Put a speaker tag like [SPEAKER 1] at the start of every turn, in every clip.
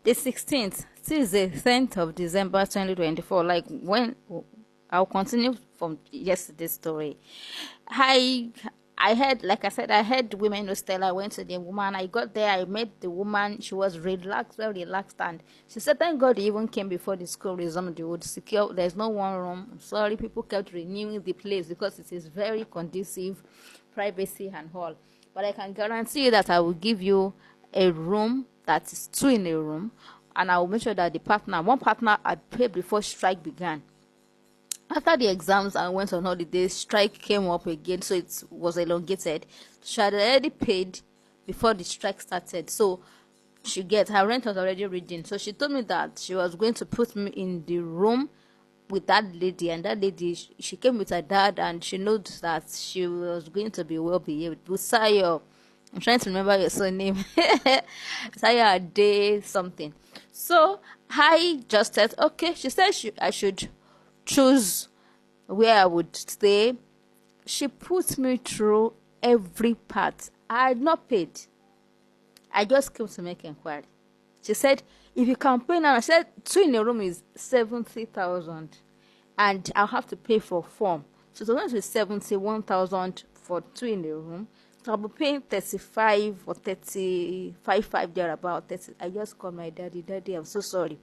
[SPEAKER 1] The 16th, Tuesday, 10th of December 2024. Like when I'll continue from yesterday's story. I I heard, like I said, I heard women hostel. I went to the woman. I got there. I met the woman. She was relaxed, very relaxed, and she said, "Thank God he even came before the school resumed. They would secure. There's no one room. I'm sorry, people kept renewing the place because it is very conducive, privacy and all. But I can guarantee you that I will give you a room that is two in a room, and I will make sure that one partner I paid before strike began." After the exams and went on holidays, strike came up again, so it was elongated. She had already paid before the strike started, so her rent was already reading. So she told me that she was going to put me in the room with that lady, and that lady, she came with her dad, and she knows that she was going to be well behaved. Busayo, I'm trying to remember your surname. Saya Day something. So I just said okay. She said I should choose where I would stay. She put me through every part. I had not paid. I just came to make inquiry. She said, if you can pay now, I said, two in a room is 70,000, and I'll have to pay for form. So it's going to be 71,000 for two in a room. So I'll be paying 35 or 35 there about 30. I just called my daddy. Daddy, I'm so sorry.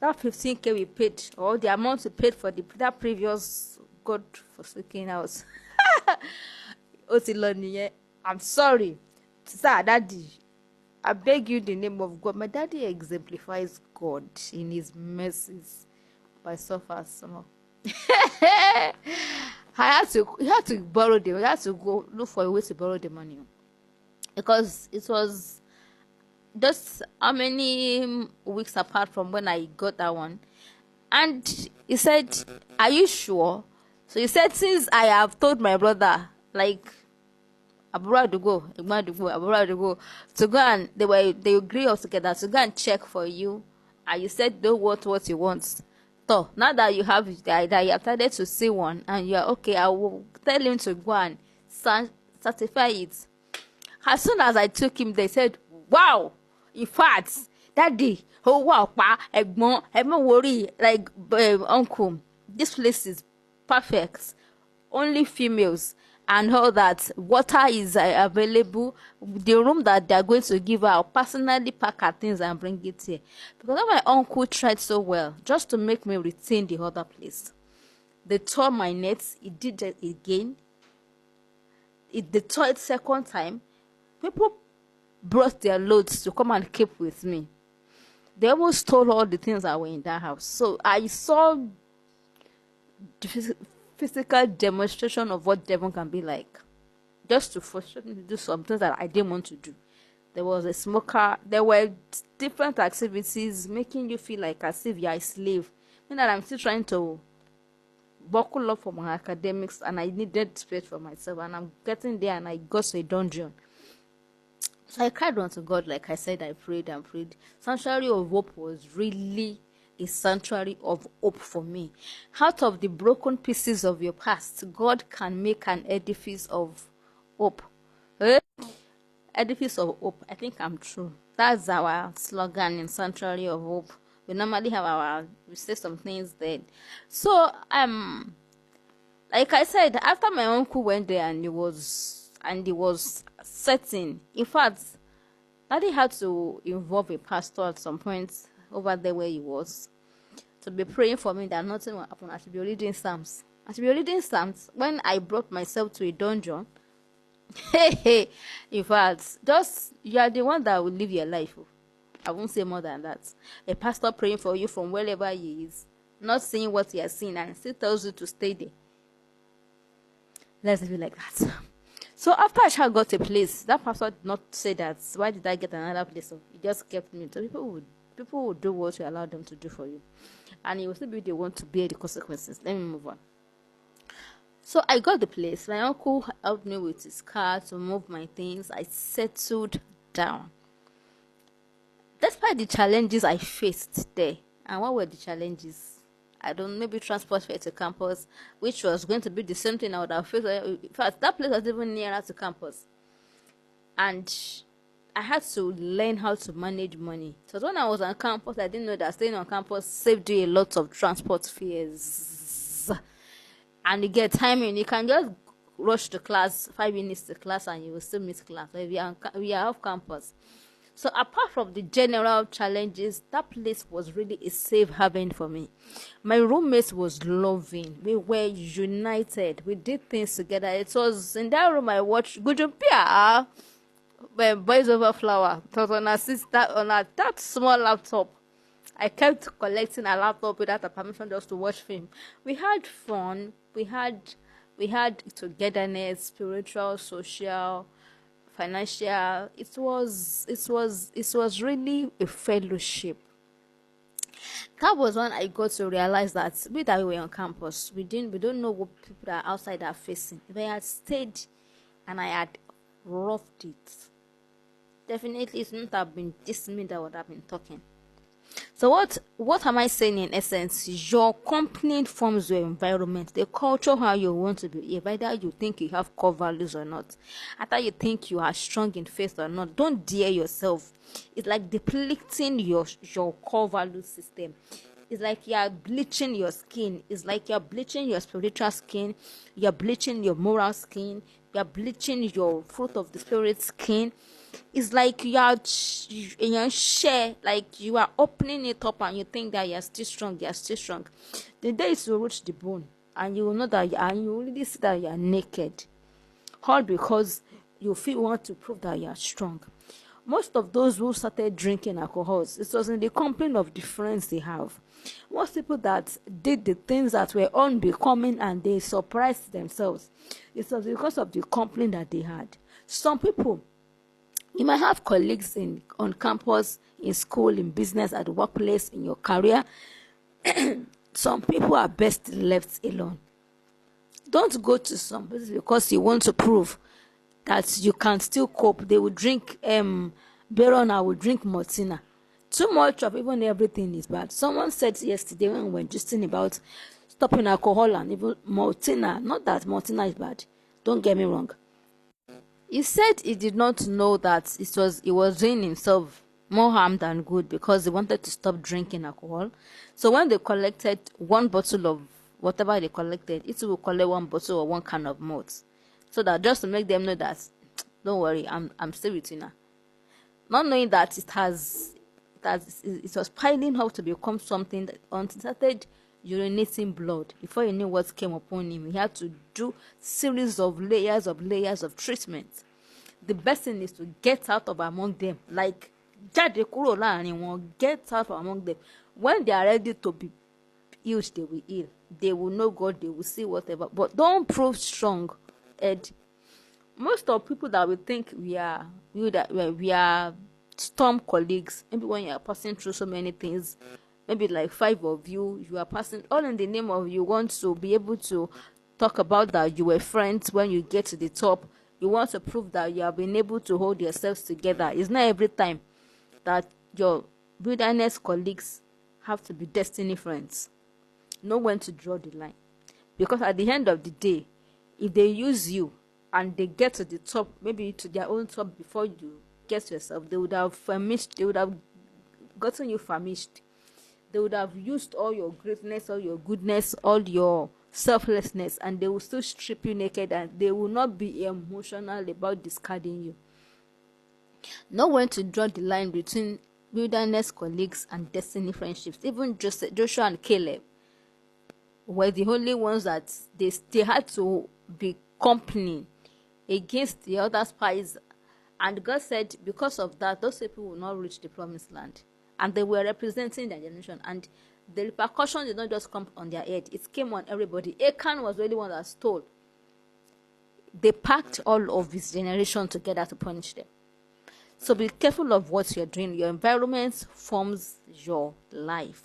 [SPEAKER 1] That 15K we paid, or the amount we paid for that previous God forsaken house. I'm sorry. Sir, daddy, I beg you in the name of God. My daddy exemplifies God in his mercies by suffer some. He had to borrow he had to go look for a way to borrow the money, because it was just how many weeks apart from when I got that one. And he said, are you sure? So he said, since I have told my brother, like, abroad to go to go, and they agree all together to go and check for you, and you said don't want what you want. So now that you have the idea, you have started to see one, and you're okay, I will tell him to go and certify it. As soon as I took him, they said, wow, in fact, daddy, oh wow, pa, egbon, worry, like uncle, this place is perfect, only females and all that. Water is available. The room that they're going to give her, I'll personally pack her things and bring it here, because my uncle tried so well just to make me retain the other place. They tore my nets. He did it again. They tore it second time. People brought their loads to come and keep with me. They almost stole all the things that were in that house. So I saw the physical demonstration of what Devon can be like, just to frustrate me to do some things that I didn't want to do. There was a smoker. There were different activities making you feel like as if you're a slave. And that I'm still trying to buckle up for my academics, and I needed space for myself, and I'm getting there, and I got to a dungeon. So I cried unto God, like I said, I prayed and prayed. Sanctuary of Hope was really a sanctuary of hope for me. Out of the broken pieces of your past, God can make an edifice of hope. Edifice of hope. I think I'm true. That's our slogan in Sanctuary of Hope. We normally have we say some things there. So like I said, after my uncle went there and he was setting, in fact, Daddy had to involve a pastor at some point over there where he was, to be praying for me that nothing will happen. I should be reading Psalms. When I brought myself to a dungeon. In fact, just you are the one that will live your life. I won't say more than that. A pastor praying for you from wherever he is, not seeing what he has seen, and still tells you to stay there. Let's be like that. So after I got a place, that pastor did not say that, why did I get another place? So he just kept me. So people would do what you allow them to do for you, and it will still be the one to bear the consequences. Let me move on. So I got the place. My uncle helped me with his car to move my things. I settled down. Despite the challenges I faced there, and what were the challenges? I don't, maybe transport fare to campus, which was going to be the same thing I would have faced. In fact, that place was even nearer to campus. And I had to learn how to manage money. So when I was on campus, I didn't know that staying on campus saved you a lot of transport fares. And you get timing. You can just rush to class 5 minutes to class, and you will still miss class. So if we are off campus. So apart from the general challenges, that place was really a safe haven for me. My roommates was loving. We were united. We did things together. It was in that room I watched Gujumpia, Boys Over Flower. It was on that small laptop. I kept collecting a laptop without a permission just to watch film. We had fun. We had togetherness, spiritual, social, financial. It was really a fellowship. That was when I got to realize that we that we were on campus, we don't know what people that are outside are facing. If I had stayed and I had roughed it, definitely it wouldn't have been this me that would have been talking. So what am I saying in essence? Your company forms your environment, the culture how you want to behave. Either you think you have core values or not, either you think you are strong in faith or not. Don't dare yourself. It's like depleting your core value system. It's like you're bleaching your skin. It's like you're bleaching your spiritual skin. You're bleaching your moral skin. You're bleaching your fruit of the spirit skin. It's like you share, like you are opening it up and you think that you're still strong. The day it will reach the bone, and you will know that and you already see that you are naked. All because you feel want to prove that you are strong. Most of those who started drinking alcohols, it was in the company of the friends they have. Most people that did the things that were unbecoming and they surprised themselves, it was because of the company that they had. Some people, you might have colleagues on campus, in school, in business, at the workplace, in your career. Some people are best left alone. Don't go to some places because you want to prove that you can still cope. They will drink Berona will drink Martina. Too much of even everything is bad. Someone said yesterday when we were just about stopping alcohol and even Martina. Not that Martina is bad. Don't get me wrong. He said he did not know that he was doing himself more harm than good because he wanted to stop drinking alcohol. So when they collected one bottle of whatever they collected, it will collect one bottle or one can of malt. So that just to make them know that, don't worry, I'm still with you now. Not knowing that it was piling up to become something that until started urinating blood. Before he knew what came upon him, he had to do series of layers of treatment. The best thing is to get out of among them. Like jáde kúrò láàrin wọn, get out from among them. When they are ready to be healed, they will heal. They will know God, they will see whatever. But don't prove strong, Ed. Most of people that we think we are storm colleagues, maybe when you are passing through so many things, maybe like 5 of you are passing, all in the name of you want to be able to talk about that you were friends when you get to the top. You want to prove that you have been able to hold yourselves together. It's not every time that your wilderness colleagues have to be destiny friends. Know when to draw the line. Because at the end of the day, if they use you and they get to the top, maybe to their own top before you get to yourself, they would have famished, they would have gotten you famished. They would have used all your greatness, all your goodness, all your selflessness, and they will still strip you naked, and they will not be emotional about discarding you. Know when to draw the line between wilderness colleagues and destiny friendships. Even Joshua and Caleb were the only ones that they had to be company against the other spies, and God said because of that those people will not reach the promised land, and they were representing their generation, and the repercussion did not just come on their head, it came on everybody. Achan was the only one that stole. They packed all of his generation together to punish them. So be careful of what you're doing. Your environment forms your life.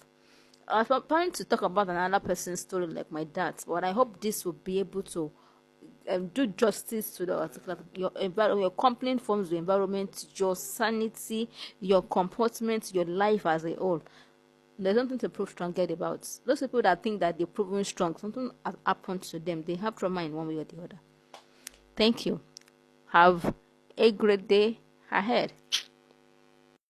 [SPEAKER 1] I was planning to talk about another person's story like my dad's, but I hope this will be able to do justice to the article. Your company forms your environment, your sanity, your comportment, your life as a whole. There's something to prove stronger about. Those people that think that they're proven strong, something has happened to them. They have trauma in one way or the other. Thank you. Have a great day. her head.